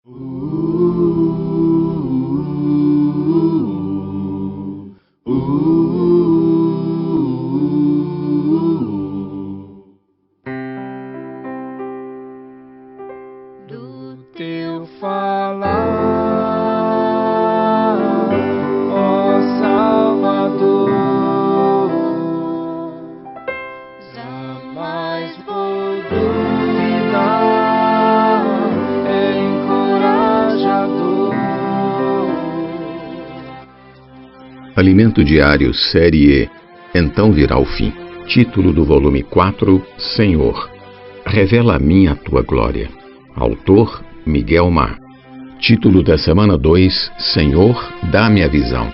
Do teu falar, ó Salvador, jamais vou duvidar, é encorajador. Alimento Diário, Série E, Então Virá o Fim. Título do volume 4, Senhor, revela a mim a tua glória. Autor, Miguel Mar. Título da semana 2, Senhor, dá-me a visão.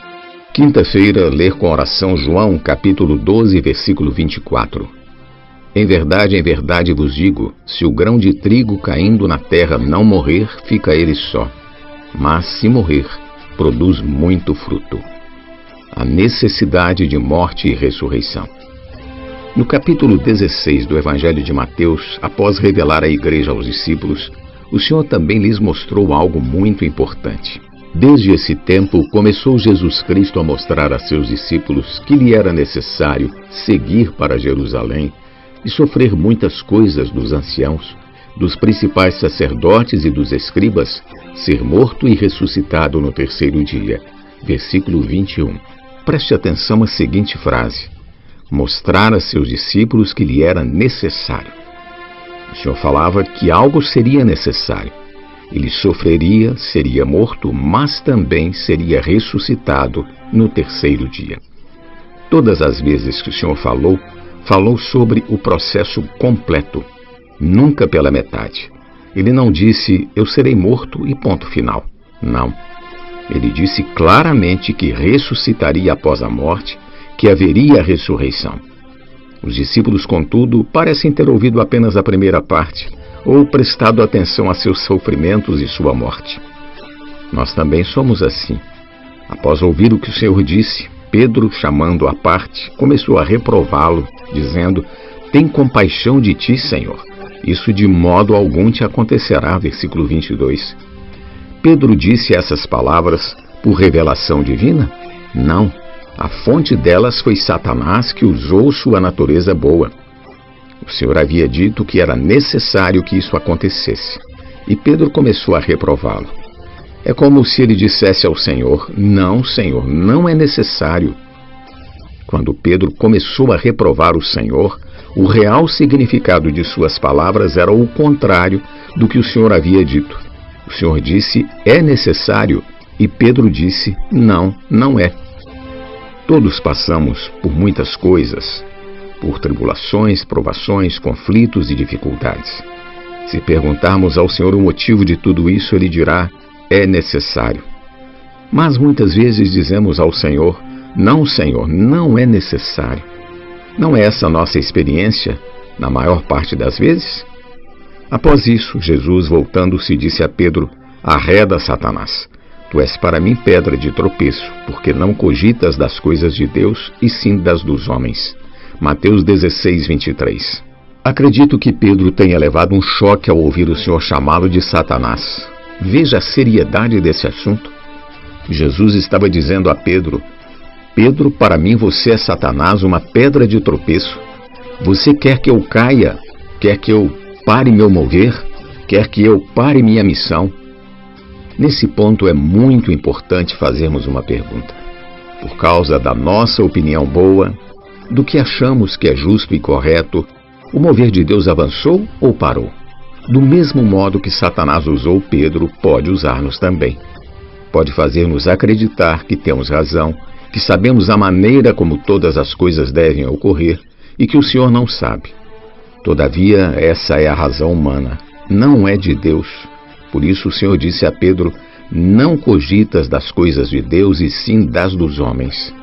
Quinta-feira, ler com oração João, capítulo 12, versículo 24. Em verdade vos digo, se o grão de trigo caindo na terra não morrer, fica ele só. Mas se morrer, produz muito fruto. A necessidade de morte e ressurreição. No capítulo 16 do Evangelho de Mateus, após revelar à igreja aos discípulos, o Senhor também lhes mostrou algo muito importante. Desde esse tempo, começou Jesus Cristo a mostrar a seus discípulos que lhe era necessário seguir para Jerusalém e sofrer muitas coisas dos anciãos, dos principais sacerdotes e dos escribas, ser morto e ressuscitado no terceiro dia. Versículo 21. Preste atenção à seguinte frase: mostrar a seus discípulos que lhe era necessário. O Senhor falava que algo seria necessário. Ele sofreria, seria morto, mas também seria ressuscitado no terceiro dia. Todas as vezes que o Senhor falou sobre o processo completo, nunca pela metade. Ele não disse, eu serei morto e ponto final. Não. Ele disse claramente que ressuscitaria após a morte, que haveria a ressurreição. Os discípulos, contudo, parecem ter ouvido apenas a primeira parte, ou prestado atenção a seus sofrimentos e sua morte. Nós também somos assim. Após ouvir o que o Senhor disse, Pedro, chamando-o à parte, começou a reprová-lo, dizendo, tem compaixão de ti, Senhor. Isso de modo algum te acontecerá. Versículo 22. Pedro disse essas palavras por revelação divina? Não. A fonte delas foi Satanás, que usou sua natureza boa. O Senhor havia dito que era necessário que isso acontecesse, e Pedro começou a reprová-lo. É como se ele dissesse ao Senhor, Senhor, não é necessário. Quando Pedro começou a reprovar o Senhor, o real significado de suas palavras era o contrário do que o Senhor havia dito. O Senhor disse, é necessário, e Pedro disse, não é. Todos passamos por muitas coisas, por tribulações, provações, conflitos e dificuldades. Se perguntarmos ao Senhor o motivo de tudo isso, Ele dirá, é necessário. Mas muitas vezes dizemos ao Senhor, Senhor, não é necessário. Não é essa a nossa experiência, na maior parte das vezes? Após isso, Jesus, voltando-se, disse a Pedro, arreda, Satanás. Tu és para mim pedra de tropeço, porque não cogitas das coisas de Deus, e sim das dos homens. Mateus 16, 23. Acredito que Pedro tenha levado um choque ao ouvir o Senhor chamá-lo de Satanás. Veja a seriedade desse assunto. Jesus estava dizendo a Pedro, Pedro, para mim você é Satanás, uma pedra de tropeço. Você quer que eu caia? Quer que eu pare meu mover? Quer que eu pare minha missão? Nesse ponto é muito importante fazermos uma pergunta. Por causa da nossa opinião boa, do que achamos que é justo e correto, o mover de Deus avançou ou parou? Do mesmo modo que Satanás usou Pedro, pode usar-nos também. Pode fazer-nos acreditar que temos razão, que sabemos a maneira como todas as coisas devem ocorrer e que o Senhor não sabe. Todavia, essa é a razão humana, não é de Deus. Por isso o Senhor disse a Pedro, não cogitas das coisas de Deus e sim das dos homens.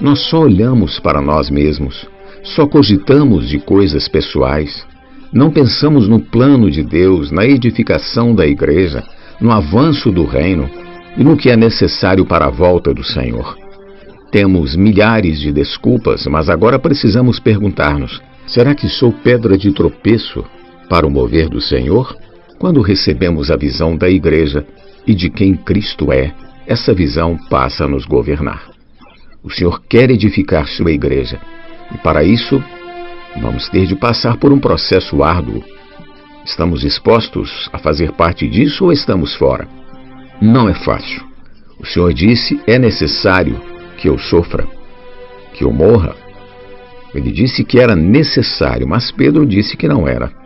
Nós só olhamos para nós mesmos, só cogitamos de coisas pessoais, não pensamos no plano de Deus, na edificação da igreja, no avanço do reino e no que é necessário para a volta do Senhor. Temos milhares de desculpas, mas agora precisamos perguntar-nos, será que sou pedra de tropeço para o mover do Senhor? Quando recebemos a visão da Igreja e de quem Cristo é, essa visão passa a nos governar. O Senhor quer edificar sua Igreja, e para isso vamos ter de passar por um processo árduo. Estamos dispostos a fazer parte disso ou estamos fora? Não é fácil. O Senhor disse: é necessário que eu sofra, que eu morra. Ele disse que era necessário, mas Pedro disse que não era.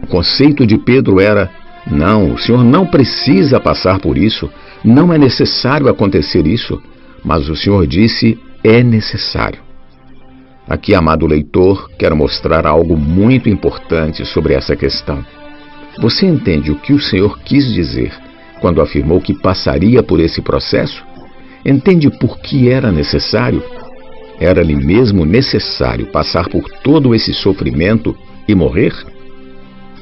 O conceito de Pedro era: não, o Senhor não precisa passar por isso, não é necessário acontecer isso. Mas o Senhor disse: é necessário. Aqui, amado leitor, quero mostrar algo muito importante sobre essa questão. Você entende o que o Senhor quis dizer quando afirmou que passaria por esse processo? Entende por que era necessário? Era-lhe mesmo necessário passar por todo esse sofrimento e morrer?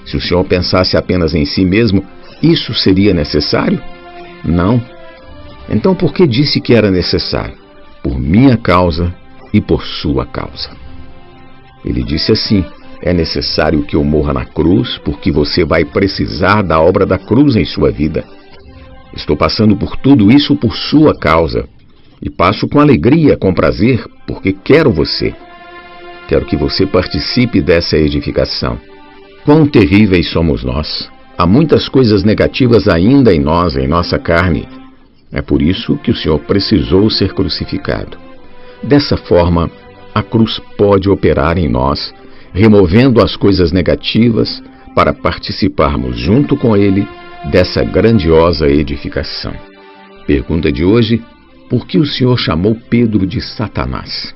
Se o Senhor pensasse apenas em si mesmo, isso seria necessário? Não. Então por que disse que era necessário? Por minha causa e por sua causa. Ele disse assim: é necessário que eu morra na cruz, porque você vai precisar da obra da cruz em sua vida. Estou passando por tudo isso por sua causa. E passo com alegria, com prazer, porque quero você. Quero que você participe dessa edificação. Quão terríveis somos nós! Há muitas coisas negativas ainda em nós, em nossa carne. É por isso que o Senhor precisou ser crucificado. Dessa forma, a cruz pode operar em nós, removendo as coisas negativas para participarmos junto com Ele dessa grandiosa edificação. Pergunta de hoje: por que o Senhor chamou Pedro de Satanás?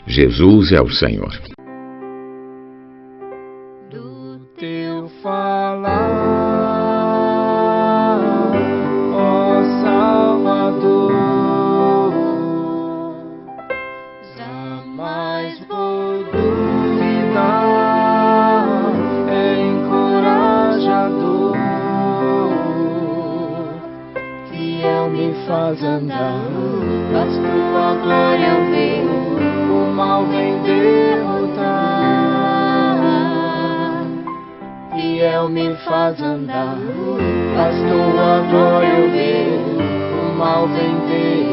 Jesus é o Senhor. Do teu falar, ó Salvador, jamais vou duvidar, é encorajador, fiel me faz andar, faz tua glória eu ver, o mal vem derrotar. Fiel me faz andar, faz tua glória eu ver, o mal vem derrotar.